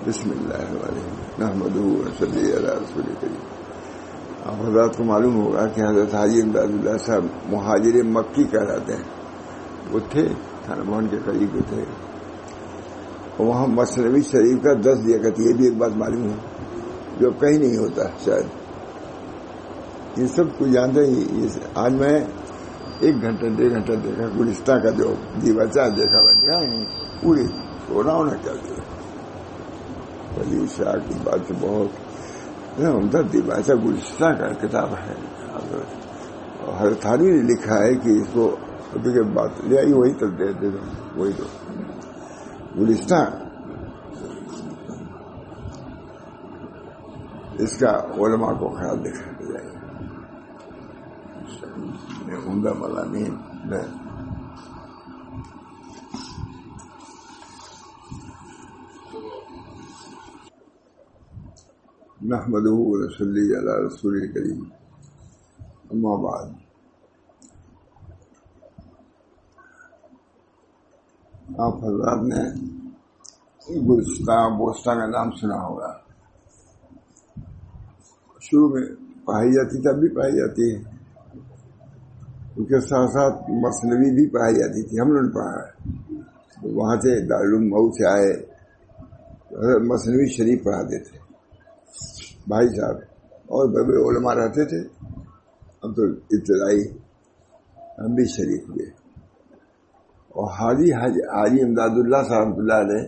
بسم اللہ الرحمن الرحیم نحمدہ ونصلی علی رسول کریم. آپ حضرات کو معلوم ہوگا کہ حضرت حاجی امداد اللہ صاحب مہاجر مکی کہلاتے ہیں. وہ تھے تھانہ بھون کے قریب تھے. وہاں مثنوی شریف کا 10 دیا کرتی. یہ بھی ایک بات معلوم ہے جو کہیں نہیں ہوتا شاید. یہ سب کچھ جانتے ہی. آج میں 1 گھنٹہ 1.5 گھنٹہ دیکھا گلستہ کا جو دیوچہ دیکھا بچہ پوری سونا ہونا کیا دیا. ولی شاہ کی بات سے بہت عمدہ دیوچہ گلستہ کا کتاب ہے. حضرت تھانوی نے لکھا ہے کہ اس کو بات لے آئی وہی تک دے دو وہی دو گلستہ. اس کا علماء کو خیال دکھا جائے. عمدہ مضامین میں نحمدہ ونصلی علی رسول کریم. اما بعد، آپ حضرات نے گلستہ بوستہ کا نام سنا ہوگا. شروع میں پڑھائی جاتی تھی، اب بھی پڑھائی جاتی ہے. ان کے ساتھ ساتھ مثنوی بھی پڑھائی جاتی تھی. ہم لوگوں نے پڑھا ہے. وہاں سے دارالعلوم مئو سے آئے مثنوی شریف پڑھاتے تھے بھائی صاحب. اور بڑے علماء رہتے تھے. اب تو ابتدائی ہم بھی شریک ہوئے. اور حاجی امداد اللہ صاحب اللہ علیہ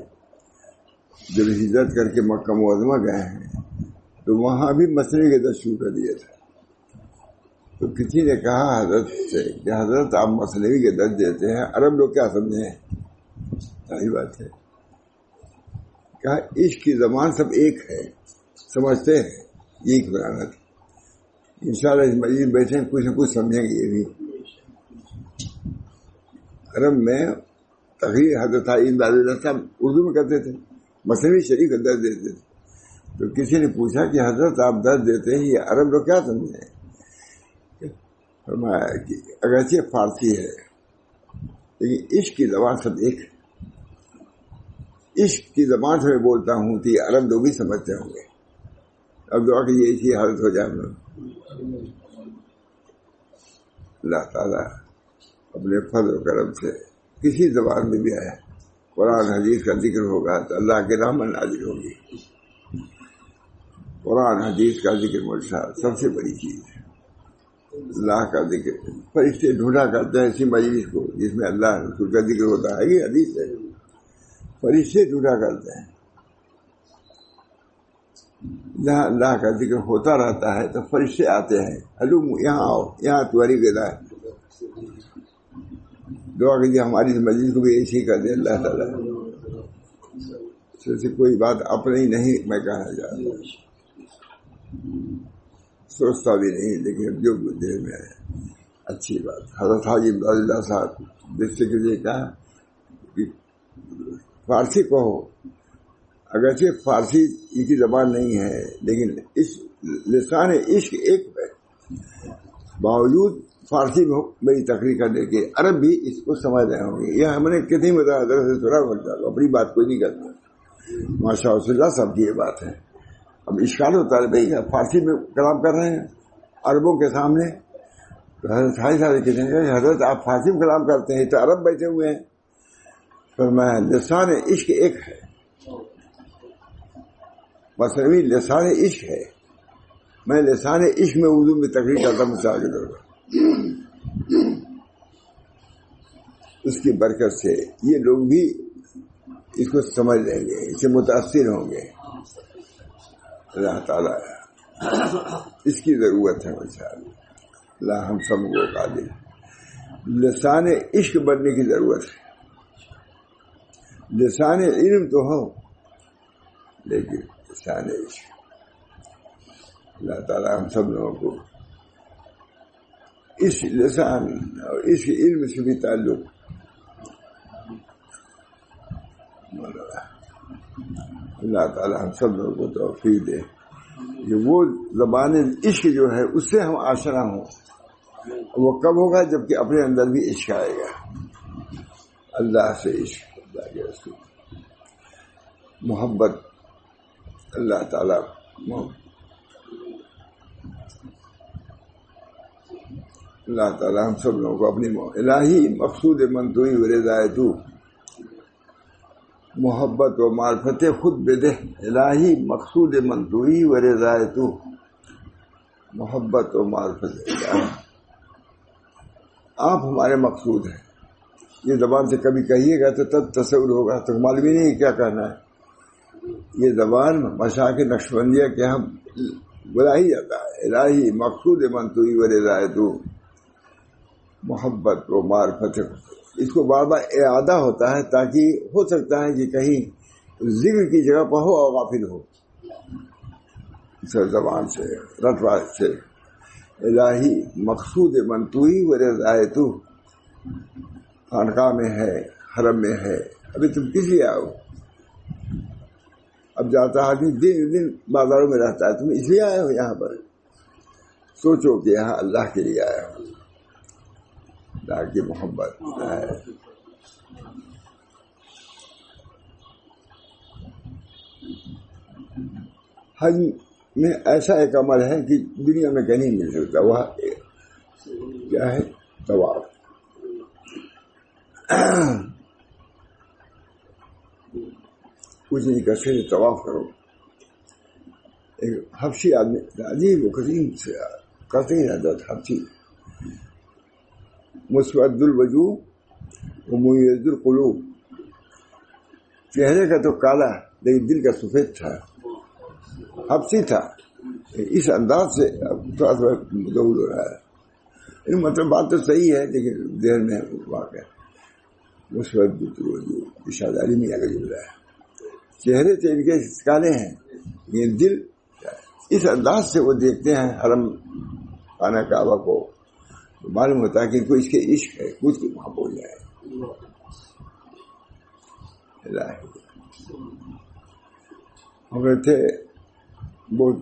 جب ہجرت کر کے مکہ معظمہ گئے ہیں تو وہاں بھی مثنوی کے درس شروع کر دیے تھے. تو کسی نے کہا حضرت سے کہ حضرت آپ مثنوی کے درس دیتے ہیں، عرب لوگ کیا سمجھیں؟ صحیح بات ہے. کہا عشق کی زبان سب ایک ہے، سمجھتے ہیں ایک بنانا تھا. انشاءاللہ اس مجلس بیٹھے ہیں کچھ نہ کچھ سمجھیں گے. یہ بھی عرب میں تقریر حضرت امداد اللہ صاحب اردو میں کرتے تھے، مثنوی شریف کا درس دیتے تھے. تو کسی نے پوچھا کہ حضرت آپ درس دیتے ہیں یہ عرب لوگ کیا سمجھیں؟ فرمایا کہ اگرچہ فارسی ہے لیکن عشق کی زبان سب ایک ہے. عشق کی زبان سے میں بولتا ہوں تو یہ عرب لوگ بھی سمجھتے ہوں گے. اب دعا کہ یہ اسی حالت ہو جائے. اللہ تعالیٰ اپنے فضل و کرم سے کسی زبان میں بھی آیا قرآن حدیث کا ذکر ہوگا تو اللہ کے رحمت نازل ہوگی. قرآن حدیث کا ذکر مرشا سب سے بڑی چیز ہے. اللہ کا ذکر فرشتے ڈھونڈا کرتے ہیں اسی مجلس کو جس میں اللہ رسول کا ذکر ہوتا ہے. یہ حدیث ہے. فرشتے ڈھونڈا کرتے ہیں. جہاں اللہ کا ذکر ہوتا رہتا ہے تو فرشتے آتے ہیں. علوم یہاں آؤ، یہاں تمہاری غذا ہے. دعا کیجیے ہماری مجلس کو بھی ایسی کر دے اللہ تعالیٰ. سے کوئی بات اپنی نہیں میں کہنا چاہتا، سوچتا بھی نہیں، لیکن جو دل میں ہے اچھی بات. حضرت حاجی امداد اللہ صاحب جس سے کسی کہا کہ فارسی کہو، اگرچہ فارسی ان کی زبان نہیں ہے لیکن اس لسان عشق ایک ہے. باوجود فارسی میں میری تقریر کرنے کے عرب بھی اس کو سمجھ رہے ہوں گے. یہ ہم نے کتنی مدد حضرت سے تھوڑا بڑھتا اپنی بات کوئی نہیں کرتا. ماشاء اللہ سب کی یہ بات ہے. اب اشکال ہوتا ہے بھائی فارسی میں کلام کر رہے ہیں عربوں کے سامنے. تو حضرت صاحب کہتے ہیں حضرت آپ فارسی میں کلام کرتے ہیں تو عرب بیٹھے ہوئے ہیں. فرمایا لسان عشق ایک ہے. مثنوی لسان عشق ہے. میں لسان عشق میں اردو میں تقریر کرتا ہوں مساجد ہوگا. اس کی برکت سے یہ لوگ بھی اس کو سمجھ لیں گے، اس سے متاثر ہوں گے. اللہ تعالیٰ اس کی ضرورت ہے. اللہ ہم سب کو قادر لسان عشق بننے کی ضرورت ہے. لسان علم تو ہو لیکن لسان عشق. اللہ تعالیٰ ہم سب لوگوں کو اس لسان اور اس علم سے بھی تعلق اللہ تعالیٰ ہم سب لوگوں کو توفیق دے کہ وہ زبان عشق جو ہے اس سے ہم آشنا ہوں. وہ کب ہوگا؟ جبکہ اپنے اندر بھی عشق آئے گا. اللہ سے عشق، اللہ کے رسول محبت اللہ تعالیٰ ہم سب لوگوں کو اپنی الہی مقصود منتوئی و رضائے تو محبت و معرفت خود بدہ، الہی مقصود منتوئی و رضائے تو محبت و معرفت، آپ ہمارے مقصود ہیں. یہ زبان سے کبھی کہیے گا تو تب تصور ہوگا، تو معلوم ہی نہیں کیا کرنا ہے. یہ زبان مشاق نقشبندیہ کے ہم بلا ہی جاتا ہے، الہی مقصود منتوئی و رضائے تو محبت و معرفت. اس کو بار بار اعادہ ہوتا ہے تاکہ ہو سکتا ہے کہ کہیں ذکر کی جگہ پر ہو اور غافل ہو. اس زبان سے رتبہ سے الہی مقصود منتوئی و رضائے تو خانقاہ میں ہے، حرم میں ہے. ابھی تم کس لیے آؤ؟ اب جاتا آدمی دن دن بازاروں میں رہتا ہے، تم اس لیے آئے ہو یہاں پر؟ سوچو کہ یہاں اللہ کے لیے آئے ہو، اللہ کی محبت ہے. حج میں ایسا ایک عمل ہے کہ دنیا میں کہیں نہیں مل سکتا، وہ کیا ہے؟ طواف. کچھ نہیں کر سکتے، طواف کرو. ایک حبشی آدمی عجیب و قدیم سے کرتے ہی رہتا تھا، حبشی، مسود الوجوہ و میز القلوب. چہرے کا تو کالا لیکن دل کا سفید تھا، حبشی تھا. اس انداز سے تھوڑا تھوڑا مدعو ہو رہا ہے، مطلب بات تو صحیح ہے لیکن ذہن میں واقع ہے. مسود الوجوہ ارشاد علی میاں کا جملہ ہے. چہرے سے ان کے کالے ہیں، یہ دل اس انداز سے وہ دیکھتے ہیں حرم خانہ کعبہ کو، معلوم ہوتا ہے کہ ان کو اس کے عشق ہے، کچھ کو وہاں پہنچ جائے. ہم تھے بہت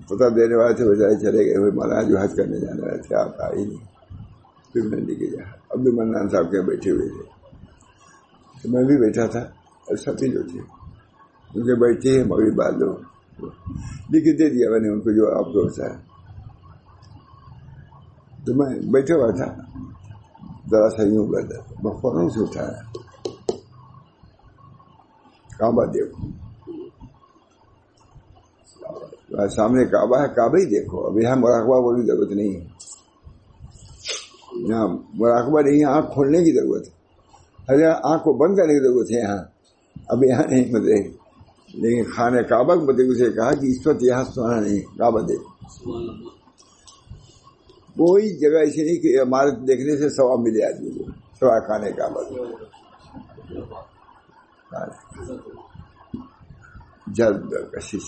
پتہ دینے والے تھے، بجائے چلے گئے ہوئے مولانا جو حج کرنے جانے والے تھے، آپ آئے نہیں. پھر میں لے کے جا عبد المنان صاحب کے بیٹھے ہوئے تھے، تو میں بھی بیٹھا تھا اور سبھی جو تھے ان کے بیٹھے ہیں مغرب بعد لوگ لکھ دے دیا میں نے ان کو جو آپ کو ہوتا ہے. تو میں بیٹھا ہوا تھا، ذرا سا یوں کرتا میں فوراً سے اٹھایا، کعبہ دیکھو، سامنے کعبہ ہے، کعبہ ہی دیکھو. اب یہاں مراقبہ کی ضرورت نہیں ہے، یہاں مراقبہ نہیں، آنکھ کھولنے کی ضرورت ہے، آنکھ کو بند کرنے کی ضرورت ہے یہاں. اب یہاں نہیں مطلب، لیکن خانہ کعبہ کو مطلب اسے کہا کہ اس وقت یہاں سونا نہیں، کعبہ دیکھو. کوئی جگہ ایسی نہیں کہ عمارت دیکھنے سے ثواب ملے آدمی کو سوائے خانہ کعبہ. جلد کشش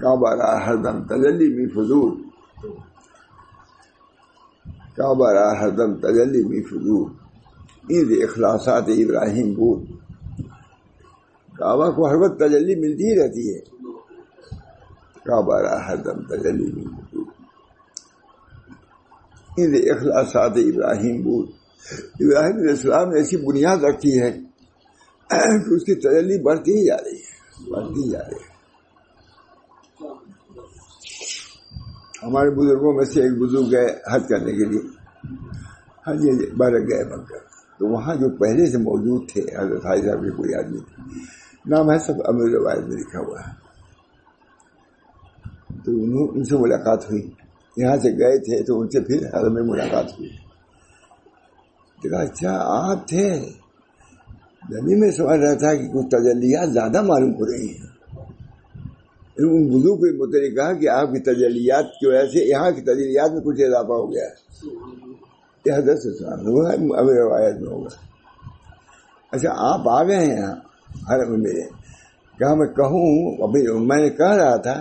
کعبہ را ہر دم تجلی می فضول، کعبہ را ہر دم تجلی می فضول، عید اخلاصات ابراہیم بود. کعبہ کو ہر وقت تجلی ملتی ہی رہتی ہے. کعبہ را ہر دم تجلی می فضول، عید اخلاصات ابراہیم بود. ابراہیم علیہ السلام نے ایسی بنیاد رکھی ہے کہ اس کی تجلی بڑھتی ہی جا رہی ہے، بڑھتی ہی جا رہی ہے. ہمارے بزرگوں میں سے ایک بزرگ گئے حج کرنے کے لیے، حج برک گئے مکہ. تو وہاں جو پہلے سے موجود تھے حضرت حاجی صاحب کے کوئی آدمی تھے، نام ہے سب امیر روایت میں لکھا ہوا ہے. تو ان سے ملاقات ہوئی، یہاں سے گئے تھے تو ان سے پھر حرم میں ملاقات ہوئی. دیکھا اچھا آپ تھے. جبھی میں سمجھ رہا تھا کہ کچھ تجلیات زیادہ معلوم ہو رہی ہیں. ان بزرگ کو متعلق کہا کہ آپ کی تجلیات کی وجہ سے یہاں کی تجلیات میں کچھ اضافہ ہو گیا ہے. یہ حضرت سے سنا ابھی روایت میں ہوگا. اچھا آپ آ گئے ہیں یہاں حرم میں میرے، کہاں میں کہوں؟ ابھی میں نے کہہ رہا تھا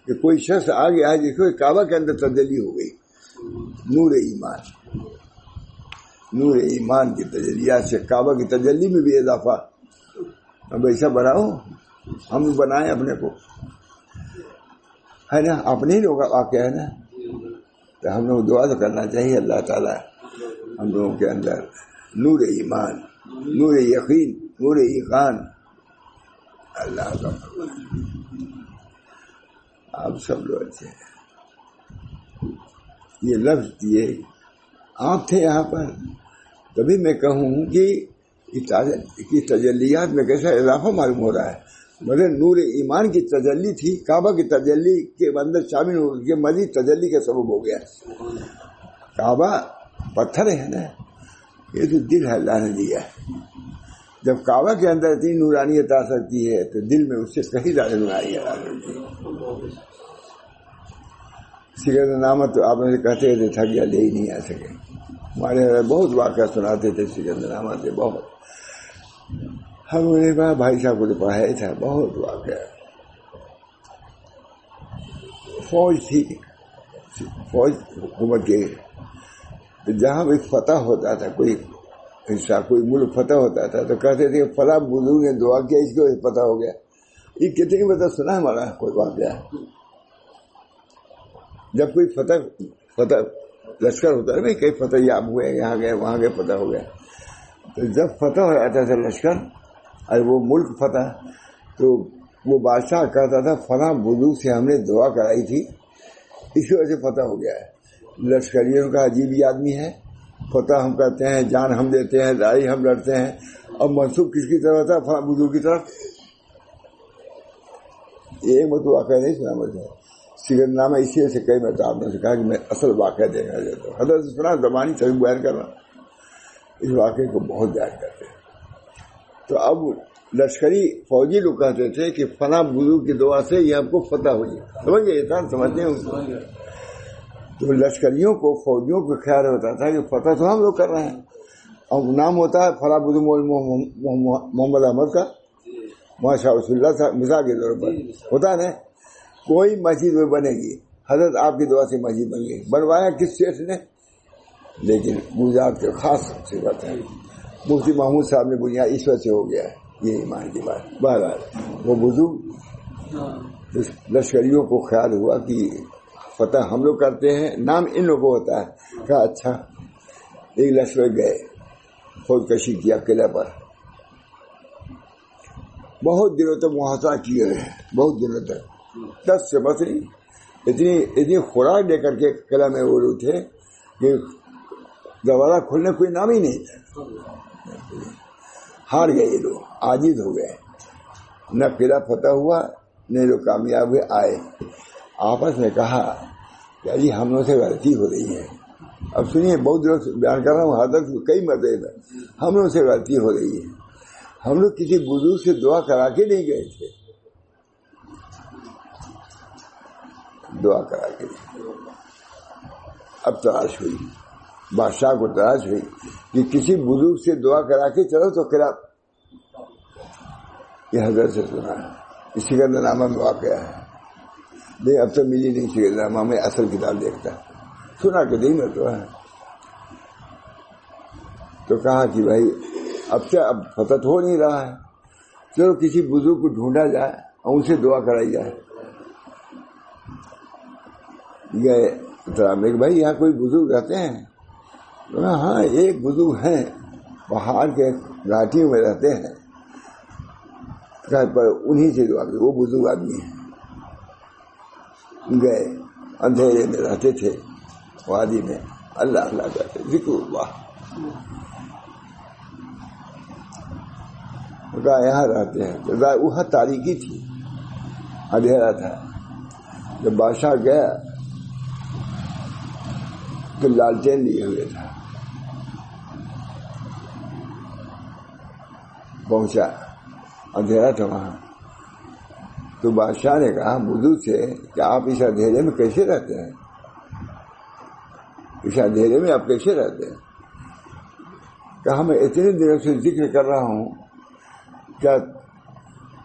کہ کوئی شخص آ گیا جس کو کعبہ کے اندر تجلی ہو گئی، نور ایمان، نور ایمان کی تجلیات سے کعبہ کی تجلی میں بھی اضافہ. اب ایسا بناؤ، ہم بنائیں اپنے کو، ہے نا، اپنے ہی لوگ واقع ہے نا. تو ہم لوگ دعا تو کرنا چاہیے اللہ تعالیٰ ہم لوگوں کے اندر نور ایمان، نور یقین، نور ایقان اللہ کا آپ سب لوگ اچھے ہیں. یہ لفظ دیے آپ تھے یہاں پر، تبھی میں کہوں کہ تجلیات میں کیسا اضافہ معلوم ہو رہا ہے. مگر نور ایمان کی تجلی تھی، کعبہ کی تجلی کے اندر شامل ہو کے مزید تجلی کا سبب ہو گیا. کعبہ پتھر ہے نا، یہ تو دل ہے اللہ نے دیا ہے. جب کعبہ کے اندر اتنی نورانیت آ سکتی ہے تو دل میں اس سے کہیں زیادہ نورانیت آ سکتی ہے. سیرت نامہ تو آپ نے کہتے تھے تھک گیا لے ہی نہیں آ سکے. ہمارے بہت واقعہ سناتے تھے سیرت نامہ سے، بہت. ہم نے کہا بھائی صاحب کو تو پڑھایا تھا، بہت واقعہ. فوج تھی، فوج حکومت کے، جہاں بھی فتح ہوتا تھا، کوئی حصہ کوئی ملک فتح ہوتا تھا تو کہتے تھے فلاں بزرگ نے دعا کیا اس کو فتح ہو گیا. یہ کتنی مطلب سنا ہمارا کوئی واقعہ. جب کوئی فتح لشکر ہوتا ہے نا، کئی فتح یاب ہوئے، یہاں گئے وہاں گئے فتح ہو گیا. تو جب فتح ہو جاتا تھا لشکر اور وہ ملک فتح، تو وہ بادشاہ کہتا تھا فلاں بزرگ سے ہم نے دعا کرائی تھی اس کی وجہ سے فتح ہو گیا ہے. لشکریوں کا عجیب ہی آدمی ہے، فتح ہم کرتے ہیں، جان ہم دیتے ہیں، لڑائی ہم لڑتے ہیں، اور منسوخ کس کی طرف تھا؟ فلاں بزرگ کی طرف. یہ مطلب واقعہ نہیں سنا مجھے سیرت نامہ، اسی وجہ سے کئی مرتبہ آپ نے کہا کہ میں اصل واقعہ دیکھنا چاہتا ہوں. حضرت سنا زبانی سبھی بیان کرنا، اس واقعے کو بہت بیان کرتے ہیں. تو اب لشکری فوجی لوگ کہتے تھے کہ فلاں بزرگ کی دعا سے یہ ہم کو فتح ہوئی. سمجھے یہ تھا، سمجھتے ہیں. تو لشکریوں کو، فوجیوں کو خیال ہوتا تھا کہ فتح تو ہم لوگ کر رہے ہیں، اور نام ہوتا ہے فلاں بزرگ محمد احمد کا، ماشاء رسول اللہ صاحب مثال کے طور پر ہوتا ہے نا. کوئی مسجد میں بنے گی، حضرت آپ کی دعا سے مسجد بن گئی. بنوایا کس شیخ نے؟ لیکن گجرات کے خاص صفت ہے. مفتی محمود صاحب نے بنیا، اس وجہ سے ہو گیا ہے یہ ایمان کی بات. بہرحال وہ بزرگ لشکریوں کو خیال ہوا کہ فتح ہم لوگ کرتے ہیں، نام ان لوگوں کو ہوتا ہے. کہا اچھا. ایک لشکر گئے، فوج کشی کیا قلعہ پر. بہت دنوں تک محاصرہ کیے رہے، بہت دنوں تک، 10 سے بس نہیں، اتنی خوراک دے کر کے قلعہ میں وہ لوگ تھے کہ دروازہ کھولنے کوئی نام ہی نہیں تھا. ہار گئے یہ لوگ، عاجز ہو گئے. نہ قلعہ فتح ہوا، نہ لوگ کامیاب ہوئے. آئے آپس میں کہا کہ جی ہم لوگ سے غلطی ہو رہی ہے. اب سنیے، بہت دنوں سے بیان کر رہا ہوں، حضرت کئی مرتبہ ہم لوگ سے غلطی ہو رہی ہے. ہم لوگ کسی بزرگ سے دعا کرا کے نہیں گئے تھے، دعا کرا کے. اب تلاش ہوئی، بادشاہ کو تلاش ہوئی کہ کسی بزرگ سے دعا کرا کے چلو تو خلاف. یہ حضرت سے سنا ہے، اسی کا نامہ میں واقعہ ہے. نہیں اب تو ملی نہیں سیرت نامہ میں، اصل کتاب دیکھتا سنا کے نہیں میں تو ہے. تو کہا کہ بھائی اب کیا، اب فتح ہو نہیں رہا ہے، چلو کسی بزرگ کو ڈھونڈا جائے اور ان سے دعا کرائی جائے. گئے میں بھائی یہاں کوئی بزرگ رہتے ہیں؟ ہاں ایک بزرگ ہیں، پہاڑ کے گھاٹیوں میں رہتے ہیں، پر انہی سے دعا کی، وہ بزرگ آدمی ہیں. گئے، اندھیرے میں رہتے تھے وادی میں، اللہ اللہ کرتے، ذکر اللہ. یہاں رہتے ہیں. وہ تاریکی تھی، اندھیرا تھا. جب بادشاہ گیا تو لالٹین لیے ہوئے تھا. پہنچا، اندھیرا تھا وہاں. تو بادشاہ نے کہا بزرگ سے کہ آپ اس اندھیرے میں کیسے رہتے ہیں؟ اس اندھیرے میں آپ کیسے رہتے ہیں؟ کہا میں اتنے دنوں سے ذکر کر رہا ہوں، کیا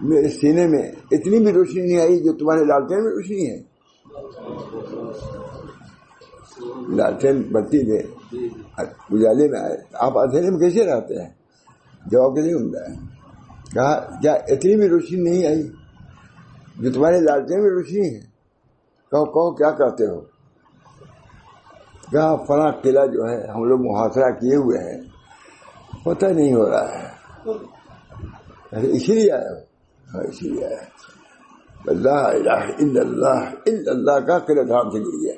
میرے سینے میں اتنی بھی روشنی نہیں آئی جو تمہارے لالٹین میں روشنی ہے؟ لالٹین بتی میں اجالے میں آئے، آپ اندھیرے میں کیسے رہتے ہیں؟ جواب کے نہیں ہوتا ہے. کہا کیا اتنی بھی روشنی نہیں آئی جو تمہارے لالٹین میں روشنی ہے؟ کہو کیا کرتے ہو؟ کہا فلاں قلعہ جو ہے ہم لوگ محاصرہ کیے ہوئے ہیں، پتہ نہیں ہو رہا ہے. اسی لیے آیا ہو؟ اسی لیے لا الہ الا اللہ کا قلعہ دھام سے گر گیا.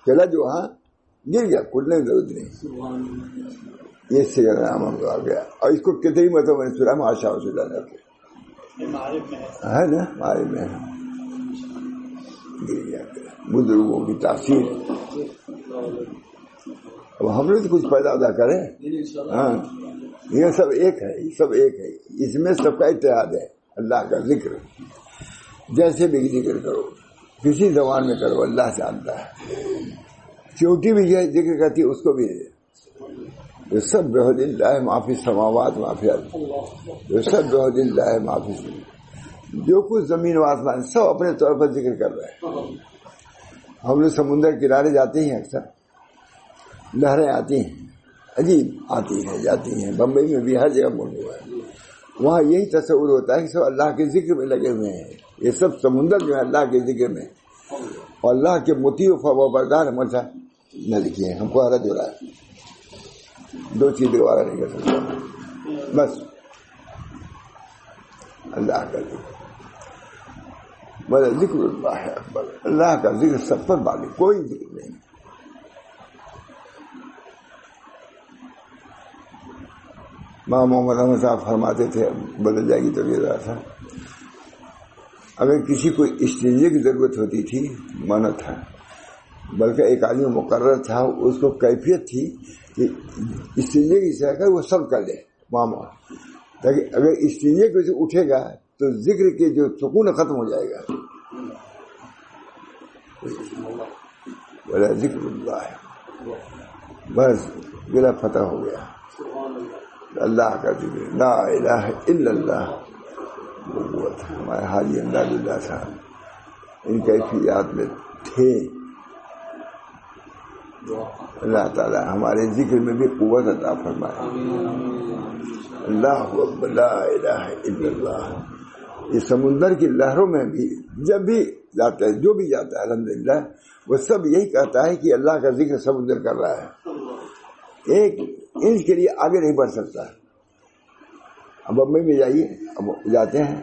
قلعہ جو وہاں گر گیا، کھلنے کی ضرورت نہیں. یہ اس سے نام ہم آ گیا. اور اس کو کتنی مرتبہ میں نے سنا معاشا ہے نا ہمارے میں گر گیا. بزرگوں کی تاثیر. اب ہم لوگ تو کچھ پیدا ادا کریں. ہاں یہ سب ایک ہے، سب ایک ہے. اس میں سب کا اتحاد ہے. اللہ کا ذکر جیسے بھی ذکر کرو، کسی زبان میں کرو، اللہ جانتا ہے. چوٹی بھی یہ ذکر کرتی ہے، اس کو بھی سب بحد اللہ معافی سماوات معافی سب بحد اللہ معافی. جو کچھ زمین و آسمان سب اپنے طور پر ذکر کر رہے ہیں. ہم لوگ سمندر کنارے جاتے ہیں، اکثر لہریں آتی ہیں، عجیب آتی ہیں جاتی ہیں. بمبئی میں بھی ہر جگہ موجود ہوا ہے. وہاں یہی تصور ہوتا ہے کہ سب اللہ کے ذکر میں لگے ہوئے ہیں. یہ سب سمندر جو ہے اللہ کے ذکر میں، اور اللہ کے مطیع و فرمانبردار ہمیشہ نہ لکھے ہیں. ہم کو حرج ہو رہا ہے، دو چیزیں دوبارہ نہیں کر سکتا. بس اللہ کا ذکر، بڑا ذکر اللہ ہے اکبر. اللہ کا ذکر سب پر باقی، کوئی ذکر نہیں. ماں محمد احمد صاحب فرماتے تھے، بدل جائے گی تو یہ تھا، اگر کسی کو استنجے کی ضرورت ہوتی تھی مانا تھا، بلکہ ایک آدمی مقرر تھا، اس کو کیفیت تھی کہ استنجے کی سیاح کر وہ سب کر لے ماما، تاکہ اگر استنجے کو سے اٹھے گا تو ذکر کے جو سکون ختم ہو جائے گا. بڑا ذکر اللہ ہے، بس میرا فتح ہو گیا. اللہ کا ذکر، لا الہ الا اللہ. ہمارے حاجی امداد اللہ صاحب ان کیفیات میں تھے. اللہ تعالیٰ ہمارے ذکر میں بھی قوت عطا فرمائے. اللہ اکبر، لا الہ الا اللہ. یہ سمندر کی لہروں میں بھی جب بھی جاتا ہے، جو بھی جاتا ہے الحمدللہ، وہ سب یہی کہتا ہے کہ اللہ کا ذکر سمندر کر رہا ہے. ایک انچ کے لیے آگے نہیں بڑھ سکتا. اب بمبئی میں جائیے، اب جاتے ہیں،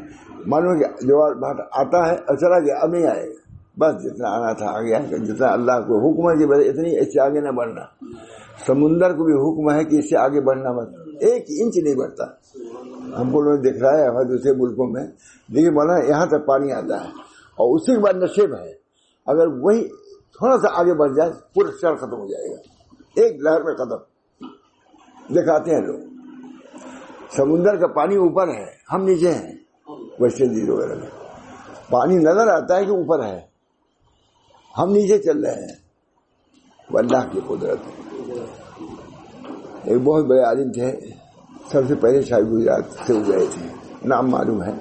معلوم کہ جوار بھاٹ آتا ہے اور چلا گیا، اب نہیں آئے گا. بس جتنا آنا تھا آ گیا. جتنا اللہ کو حکم ہے کہ بس اتنی، اس سے آگے نہ بڑھنا. سمندر کو بھی حکم ہے کہ اس سے آگے بڑھنا مت، ایک انچ نہیں بڑھتا. ہم کو لوگ دکھ رہا ہے ہر دوسرے ملکوں میں، لیکن بولا یہاں تک پانی آتا ہے اور اسی کے بعد نشیب ہے. اگر وہی تھوڑا سا آگے بڑھ جائے پورا شہر ختم ہو جائے گا، ایک لہر میں ختم. دکھاتے ہیں لوگ سمندر کا پانی اوپر ہے، ہم نیچے ہیں. ویسٹ انڈیز وغیرہ میں پانی نظر آتا ہے کہ اوپر ہے، ہم نیچے چل رہے ہیں. وہ اللہ کی قدرت ہے. ایک بہت بڑے عالم تھے، سب سے پہلے شاید گجرات سے گئے تھے، نام معلوم ہے.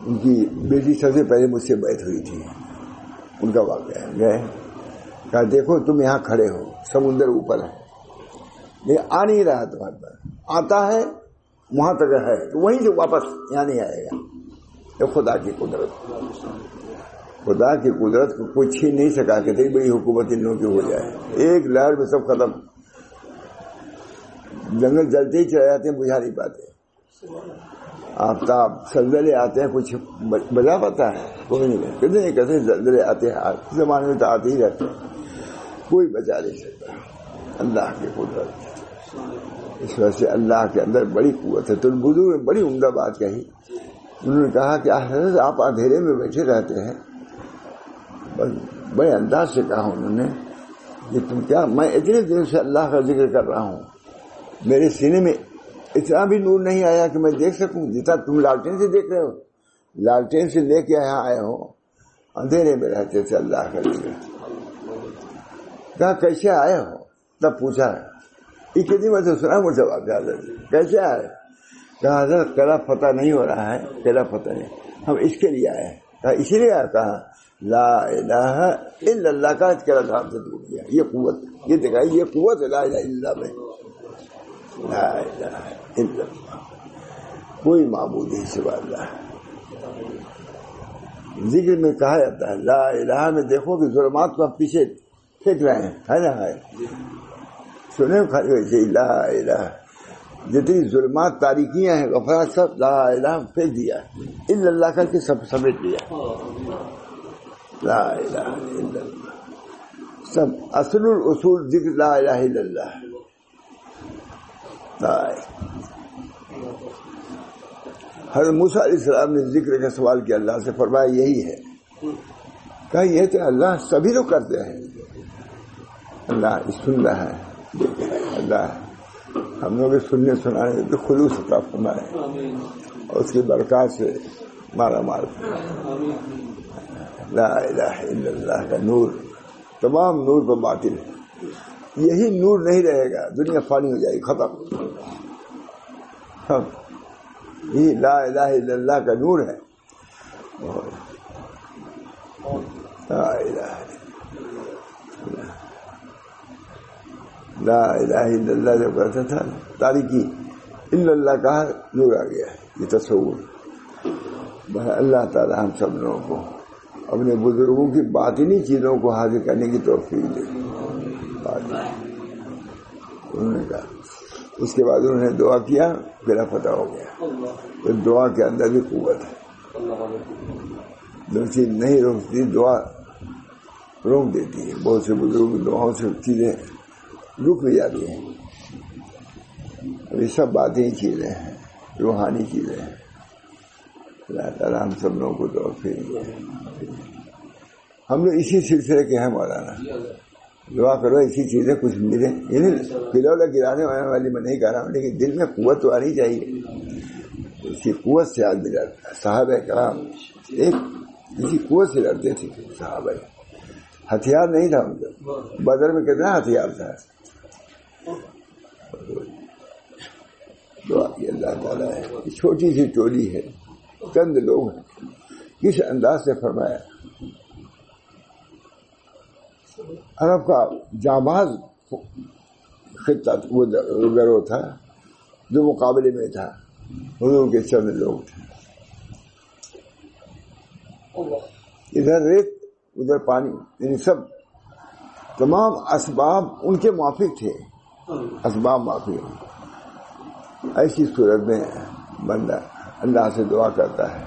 ان کی بیٹی سب سے پہلے مجھ سے بیعت ہوئی تھی. ان کا واقعہ ہے. گئے، کہا دیکھو تم یہاں کھڑے ہو، سمندر اوپر ہے لیکن آ نہیں رہا تمہارے پاس. آتا ہے وہاں تک ہے، تو وہیں سے واپس یہاں نہیں آئے گا. یہ خدا کی قدرت، خدا کی قدرت کو کوئی چھین نہیں سکا کہ تھی بڑی حکومت ان لوگوں کی ہو جائے. ایک لہر میں سب ختم. جنگل جلتے ہی چلے جاتے ہیں، بجھا نہیں پاتے. آفتاب زلزلے آتے ہیں، کچھ بجا پاتا ہے کوئی نہیں. کتنے کیسے زلزلے آتے ہیں، آج زمانے میں تو آتے ہی رہتے ہیں، کوئی بچا نہیں سکتا. اللہ کی قدرت. اس وجہ سے اللہ کے اندر بڑی قوت ہے. تو بزرگ نے بڑی عمدہ بات کہی. انہوں نے کہا کہ حضرت آپ اندھیرے میں بیٹھے رہتے ہیں. بڑے انداز سے کہا انہوں نے کہ تم کیا، میں اتنے دن سے اللہ کا ذکر کر رہا ہوں، میرے سینے میں اتنا بھی نور نہیں آیا کہ میں دیکھ سکوں جتنا تم لالٹین سے دیکھ رہے ہو. لالٹین سے لے کے یہاں آئے ہو، اندھیرے میں رہتے تھے اللہ کا ذکر. کہا کیسے آئے ہو؟ تب پوچھا کتنی وجہ سنا مجھے واقعہ کیسے آئے؟ کہا حضرت قلعہ فتح نہیں ہو رہا ہے، قلعہ فتح نہیں، ہم اس کے لیے آئے ہیں. کہا اسی لیے آیا؟ کہا لا الہ الا اللہ کا قلعہ دھام سے دور گیا. یہ قوت، یہ دکھائی، یہ قوت لا الہ الا اللہ میں. لا الہ الا اللہ، کوئی معبود نہیں سوا اللہ. ذکر میں کہا جاتا ہے لا الہ میں دیکھو کہ ظلمات کو آپ پیچھے پھینک رہے ہیں، ہے نا؟ ہے سنے لا الہ جتنی ظلمات تاریکیاں ہیں غفلات سب لا الہ پھینک دیا الا اللہ کر کے سب سمیٹ لیا. لا الہ الا اللہ سب اصل الاصول ذکر لا الہ الا اللہ. حضرت موسیٰ علیہ السلام نے ذکر کا سوال کیا اللہ سے, فرمایا یہی ہے. کہا یہ تو اللہ سبھی لوگ کرتے ہیں, اللہ سن رہا ہے, اللہ ہم لوگ سننے سنانے تو خلوص عطا فرمائے اور اس کی برکات سے مارا مار. لا الہ الا اللہ کا نور تمام نور پر باطل ہے. یہی نور نہیں رہے گا, دنیا فانی ہو جائے گی, ختم. یہ لا الہ الا اللہ کا نور ہے. لا الہ الا اللہ جو کہتا تھا تاریکی, الا اللہ کا نور آ گیا. یہ تصور اللہ تعالی ہم سب لوگوں کو اپنے بزرگوں کی باطنی چیزوں کو حاصل کرنے کی توفیق دے. انہوں نے کہا, اس کے بعد انہوں نے دعا کیا, میرا فتح ہو گیا. تو دعا کے اندر بھی قوت ہے, جو چیز نہیں روکتی دعا روک دیتی ہے. بہت سے بزرگوں کی دعاؤں سے چیزیں رک بھی جاتی ہیں. یہ سب باتیں چیزیں ہیں, روحانی چیزیں ہیں. اللہ تعالیٰ ہم سب لوگوں کو توفیق دے. ہم لوگ اسی سلسلے کے ہیں مولانا. دعا کرو ایسی چیزیں کچھ ملے. یعنی پلولا گرانے والی میں نہیں کہہ رہا ہوں, لیکن دل میں قوت تو آنی چاہیے. اسی قوت سے آدمی لڑتا ہے. صحابہ کرام ایک اسی قوت سے لڑتے تھے. صحابہ ہتھیار نہیں تھا ان کا. بدر میں کتنا ہتھیار تھا. دعا کی اللہ تعالیٰ ہے. چھوٹی سی ٹولی ہے, چند لوگ ہیں. کس انداز سے فرمایا. عرب کا جانباز خطہ وہ گروہ تھا جو مقابلے میں تھا. حضور کے چند لوگ تھے. ادھر ریت ادھر پانی, یعنی سب تمام اسباب ان کے موافق تھے. اسباب موافق. ایسی صورت میں بندہ اللہ سے دعا کرتا ہے,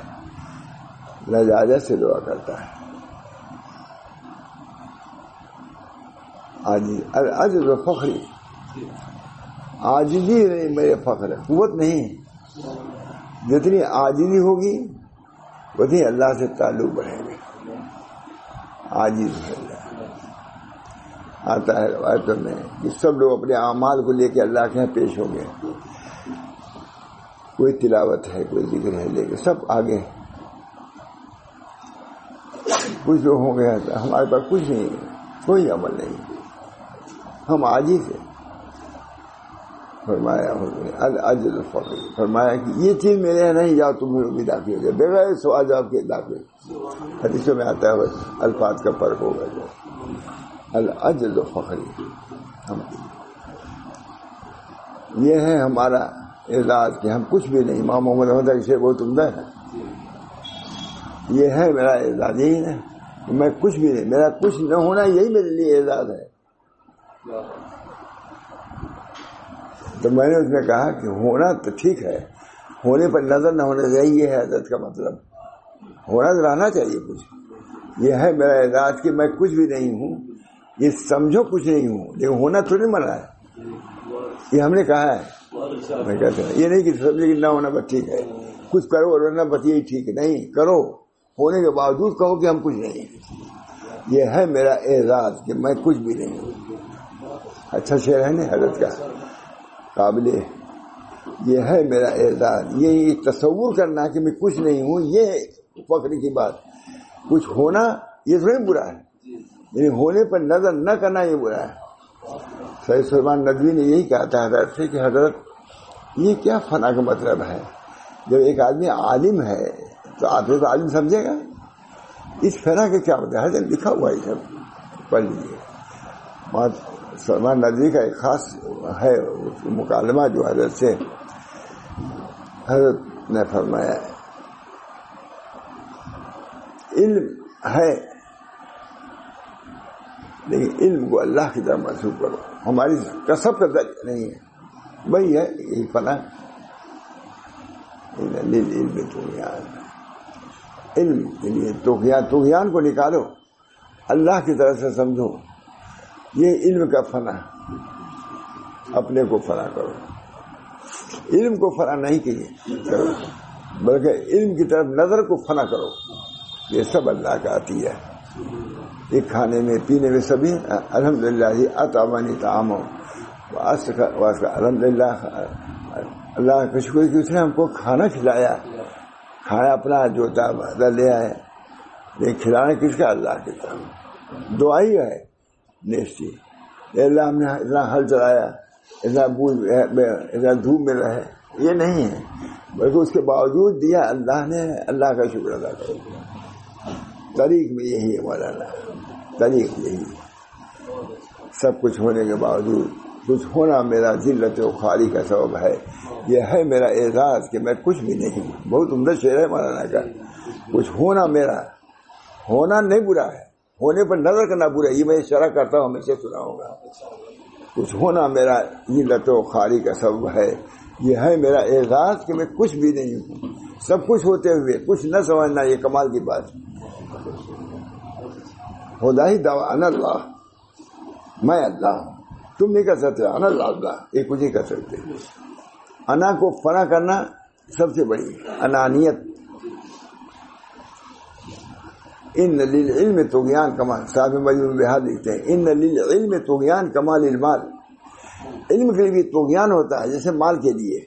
لجاجت سے دعا کرتا ہے. عجز و فخری, عاجزی نہیں میرے فخر ہے, قوت نہیں. جتنی عاجزی ہوگی اتنی اللہ سے تعلق بڑھے گا. عاجز ہے. آتا ہے روایتوں میں کہ سب لوگ اپنے اعمال کو لے کے اللہ کے یہاں پیش ہو گئے. کوئی تلاوت ہے, کوئی ذکر ہے, لے کے سب آگے. کچھ لوگ ہوں گے ہمارے پاس کچھ نہیں, کوئی عمل نہیں, ہم عاجز ہیں. فرمایا العجز الفقر, فرمایا کہ یہ چیز میرے یہاں نہیں, جاؤ تم بھی داخل ہو جائے بغیر سوال جواب کے داخل. حدیثوں میں آتا ہے بس الفاظ کا فرق ہوگا. جو العجز الفقر, ہم یہ ہے ہمارا اعزاز کہ ہم کچھ بھی نہیں. امام محمد احمد سے بہت عمدہ ہے. یہ ہے میرا اعزاز, یہی نا میں کچھ بھی نہیں, میرا کچھ نہ ہونا یہی میرے لیے اعزاز ہے. تو میں نے اس میں کہا کہ ہونا تو ٹھیک ہے, ہونے پر نظر نہ ہونا چاہیے. یہ ہے حضرت کا مطلب, ہونا تو رہنا چاہیے کچھ. یہ ہے میرا اعزاز کہ میں کچھ بھی نہیں ہوں, یہ سمجھو کچھ نہیں ہوں, لیکن ہونا تو نہیں مرا ہے. یہ ہم نے کہا ہے. میں کہتا ہوں یہ نہیں کہ سمجھے کہ نہ ہونا بس ٹھیک ہے, کچھ کرو اور نہ بس یہی ٹھیک ہے. نہیں, کرو, ہونے کے باوجود کہو کہ ہم کچھ نہیں. یہ ہے میرا اعزاز کہ میں کچھ بھی نہیں ہوں. اچھا شعر ہے نا حضرت کا, قابل. یہ ہے میرا اعزاز, یہ تصور کرنا کہ میں کچھ نہیں ہوں, یہ فخر کی بات. کچھ ہونا یہ تھوڑی برا ہے, یعنی ہونے پر نظر نہ کرنا یہ برا ہے. سید سلیمان ندوی نے یہی کہا تھا حضرت سے کہ حضرت یہ کیا فنا کا مطلب ہے. جب ایک آدمی عالم ہے تو آدمی تو عالم سمجھے گا. اس فنا کا کیا مطلب ہے, لکھا ہوا ہے, سب پڑھ لیجیے. سلمان ندوی کا ایک خاص ہے مکالمہ جو حضرت سے حضرت نے فرمایا علم ہے لیکن علم کو اللہ کی طرف منسوخ کرو. ہماری کسب کا ذریعہ نہیں ہے, وہی ہے یہ فنا. علم طغیان، علم کے لیے طغیان کو نکالو، اللہ کی طرف سے سمجھو. یہ علم کا فنا. اپنے کو فنا کرو، علم کو فنا نہیں کرو بلکہ علم کی طرف نظر کو فنا کرو. یہ سب اللہ کا عطیہ ہے. یہ کھانے میں پینے میں سبھی الحمدللہ ہی اطعمنی طعام الحمدللہ اللہ کا شکر کہ اس نے ہم کو کھانا کھلایا. کھانا اپنا جو تھا لے آئے، لیکن کھلانا کس کا؟ اللہ کی طرف. دعا ہی ہے نیسٹی. اللہ ہم نے اتنا ہل چلایا، اتنا دھوپ میں رہے، یہ نہیں ہے، بلکہ اس کے باوجود دیا اللہ نے. اللہ کا شکر ادا کرو. طریق میں یہی ہے مولانا، طریق یہی ہے. سب کچھ ہونے کے باوجود کچھ ہونا میرا ذلت و خواری کا سبب ہے. یہ ہے میرا اعزاز کہ میں کچھ بھی نہیں. بہت عمدہ شعر ہے مولانا کا. کچھ ہونا میرا، ہونا نہیں برا ہے، ہونے پر نظر کرنا برا ہے. یہ میں اشارہ کرتا ہوں، ہمیشہ سنا ہوگا. کچھ ہونا میرا ذلت و خواری کا سبب ہے. یہ ہے میرا اعزاز کہ میں کچھ بھی نہیں ہوں. سب کچھ ہوتے ہوئے کچھ نہ سمجھنا، یہ کمال کی بات. خدا ہی دعویٰ انا اللہ، میں اللہ ہوں. تم نہیں کر سکتے انا اللہ، یہ کچھ نہیں کر سکتے. انا کو فنا کرنا سب سے بڑی انانیت. ان للعلم طغیان کمال، صاحب مجموع بہار لکھتے ہیں ان للعلم طغیان کمال المال. علم کے لیے بھی طغیان ہوتا ہے جیسے مال کے لیے.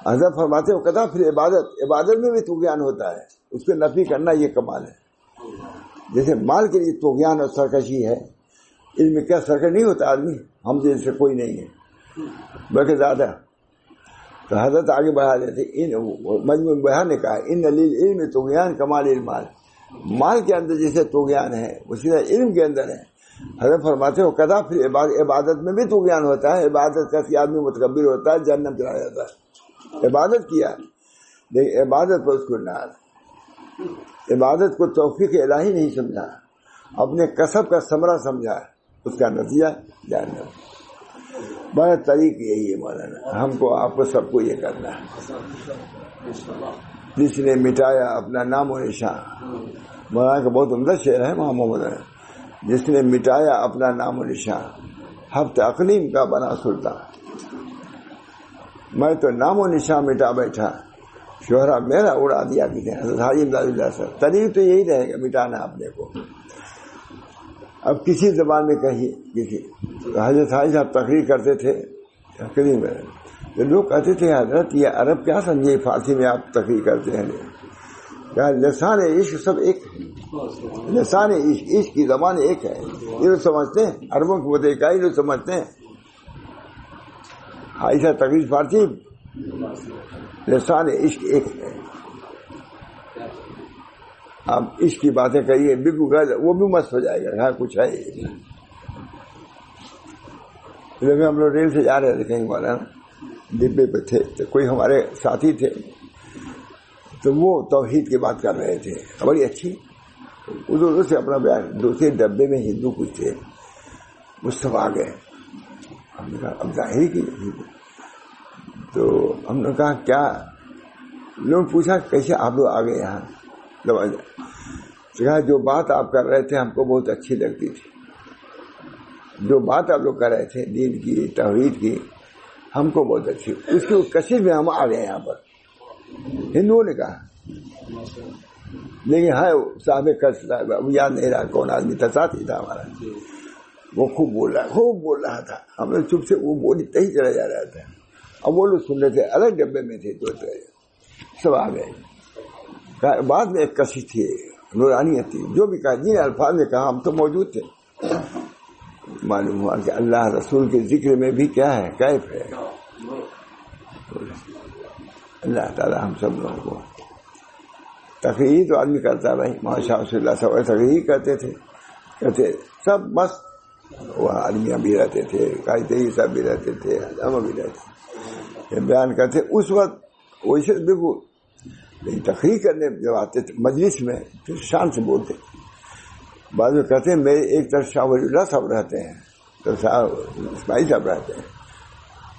حضرت فرماتے ہو کہتا پھر عبادت میں بھی طغیان ہوتا ہے. اس کو نفی کرنا یہ کمال ہے. جیسے مال کے لیے طغیان اور سرکشی ہے، علم میں کیا سرکش نہیں ہوتا آدمی؟ ہم جیسے کوئی نہیں ہے بلکہ زیادہ. تو حضرت آگے بڑھا دیتے مجموع بہار نے کہا ان للعلم طغیان کمال المال. مال کے اندر جیسے طغیان ہے اسی طرح علم کے اندر ہے. حضرت فرماتے ہو کدا پھر عبادت میں بھی طغیان ہوتا ہے. عبادت کا آدمی متکبر ہوتا ہے، جہنم چلا جاتا ہے. عبادت کیا لیکن عبادت پر اس کو ناز، عبادت کو توفیق الہی نہیں سمجھا، اپنے کسب کا ثمرہ سمجھا، اس کا نتیجہ جہنم. بڑا طریق یہی ہے مولانا. ہم کو، آپ کو، سب کو یہ کرنا ہے. جس نے مٹایا اپنا نام و نشان، مولانا کا بہت عمدہ شعر ہے محمد. جس نے مٹایا اپنا نام و نشان، ہفت اقلیم کا بنا سلطان. میں تو نام و نشان مٹا بیٹھا، شہرا میرا اڑا دیا کسی. حضرت حاجی امداد اللہ صاحب. طریق تو یہی رہے گا، مٹانا اپنے کو. اب کسی زبان میں کہیے کسی. حضرت حاجی صاحب تقریر کرتے تھے، تقریر میں لوگ کہتے تھے حضرت یہ عرب کیا سمجھے فارسی میں آپ تقریر کرتے ہیں؟ کہا لسان عشق سب ایک ہے. لسان عشق، عشق کی زبان ایک ہے. یہ لوگ سمجھتے ہیں، عربوں کی بہت اکائی لوگ سمجھتے ہیں. حاجی صاحب تقریر فارسی، لسان عشق ایک ہے. آپ عشق کی باتیں کہیے بالکل وہ بھی مست ہو جائے گا. ہاں کچھ ہے. ہم لوگ ریل سے جا رہے تھے کہیں، والا ڈبے پہ تھے تو کوئی ہمارے ساتھی تھے تو وہ توحید کی بات کر رہے تھے بڑی اچھی. ادھر سے اپنا بیان. دوسرے ڈبے میں ہندو کچھ تھے، مجھ سے آ گئے. ہم نے کہا اب ظاہر کی. تو ہم نے کہا کیا؟ لوگ پوچھا کیسے آپ لوگ آ گئے یہاں؟ کہا جو بات آپ کر رہے تھے ہم کو بہت اچھی لگتی تھی. جو بات آپ لوگ کر رہے تھے دین کی، توحید کی، ہم کو بہت اچھی. اس کی کشش میں ہم آ گئے یہاں پر. ہندوؤں نے کہا. لیکن ہے صاحب کش صاحب، اب یاد نہیں رہا کون آدمی تھا، ساتھی تھا ہمارا. وہ خوب بول رہا تھا. ہم نے چپ سے وہ بولتے ہی چلا جا رہا تھا. اب وہ لوگ سن رہے تھے، الگ ڈبے میں تھے، دو سب آ گئے. بعد میں ایک کشش تھی، نورانیت تھی. جو بھی کہا، جن الفاظ میں کہا ہم تو موجود تھے. معلوم ہوا کہ اللہ رسول کے ذکر میں بھی کیا ہے، کیف ہے. اللہ تعالیٰ ہم سب لوگوں کو. تقریر تو آدمی کرتا بھائی، ماشاء اللہ سب تقریر کرتے تھے سب مست. وہ آدمیاں بھی رہتے تھے، قائدی صاحب بھی رہتے تھے، ہم بھی رہتے تھے، بیان کرتے. اس وقت ویسے بالکل لیکن تقریر کرنے جب آتے تھے مجلس میں پھر شان سے بولتے. بعد میں کہتے ہیں میرے ایک طرف شاہ ولی اللہ صاحب رہتے ہیں، تو صاحب اسماعیل صاحب رہتے ہیں.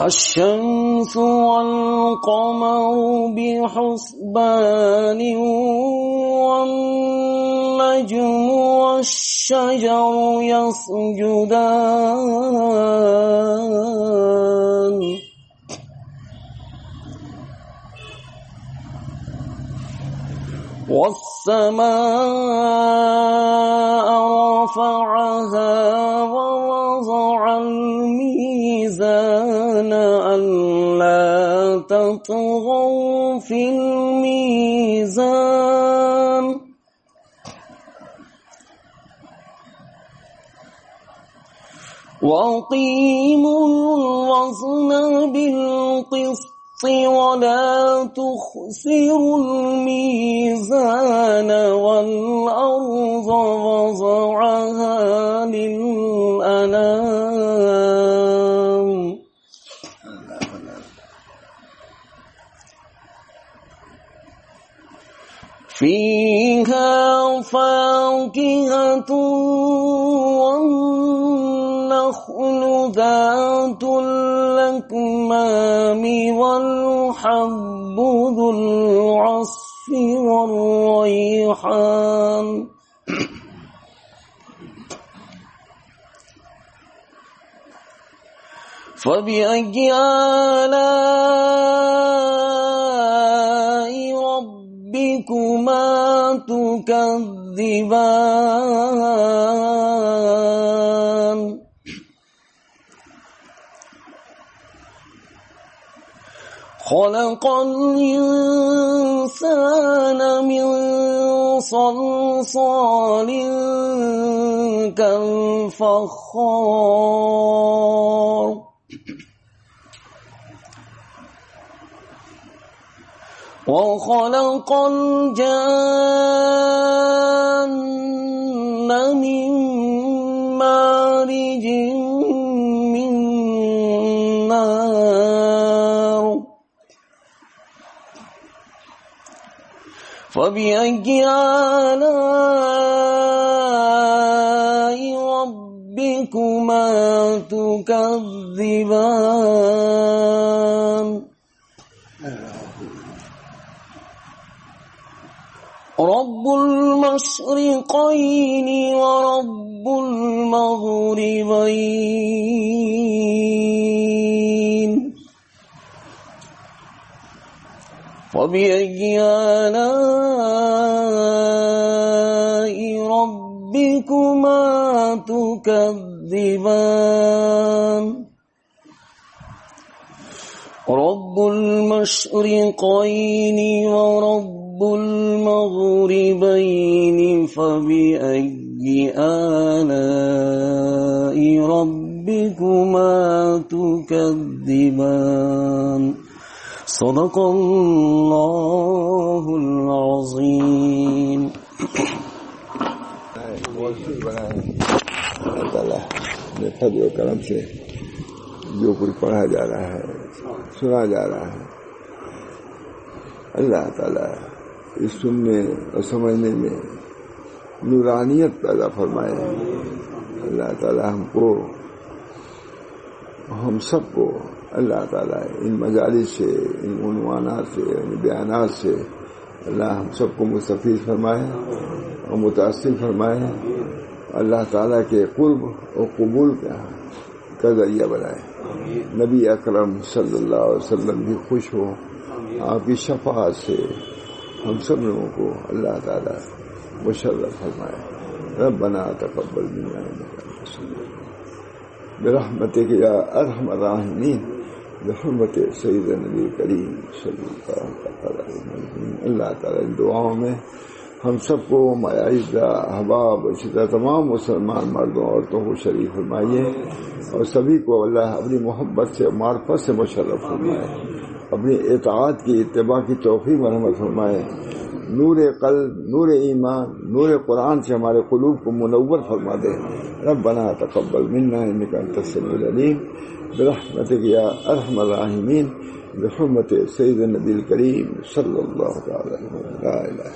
الشمس والقمر بحسبان والنجم والشجر يسجدان والسماء رفعها ووضع الميزان ألا تطغوا في الميزان وأقيموا الوزن بالقسط ولا تخسروا الميزان والأرض وضعها للأنام فيها فاكهة والنخل ذات الأكمام والحب ذو العصف والريحان فبأي آلاء ربكما تكذبان خلق الإنسان من صلصال كالفخار وخلق الجن من مارج من نار فبأي آلاء ربكما تكذبان رب المشرقين ورب المغربين فبأي آلاء ربكما تكذبان رب رب المشرقين ورب المغربين فبأي آلاء ربكما تكذبان صدق الله العظيم. اللہ تعالیٰ نے فضل و کرم سے جو کچھ پڑھا جا رہا ہے سنا جا رہا ہے اللہ تعالیٰ اس سننے اور سمجھنے میں نورانیت پیدا فرمائے. اللہ تعالیٰ ہم سب کو اللہ تعالیٰ ان مجالس سے ان عنوانات سے ان بیانات سے اللہ ہم سب کو مستفید فرمائے اور متاثر فرمائے. اللہ تعالیٰ کے قرب اور قبول کا ذریعہ بنائے. نبی اکرم صلی اللہ علیہ وسلم بھی خوش ہو آپ کی شفاعت سے ہم سب لوگوں کو اللہ تعالیٰ مشرف فرمائے. ربنا تقبل منا انک انت السمیع برحمتک یا ارحم الراحمین بحرمت سید نبی کریم صلی اللہ علیہ وسلم. اللہ تعالیٰ ان دعاؤں میں ہم سب کو معاہدہ احباب اسی طرح تمام مسلمان مردوں عورتوں کو شریک فرمائیے اور سبھی کو اللہ اپنی محبت سے معرفت سے مشرف فرمائے. اپنی اطاعت کی اتباع کی توفیق مرحمت فرمائے. نور قلب نور ایمان نور قرآن سے ہمارے قلوب کو منور فرما دے. ربنا تقبل منا انک انت السمیع العلیم برحمتک یا ارحم الراحمین بحرمت سید النبی الکریم صلی اللہ علیہ وسلم. لا الہ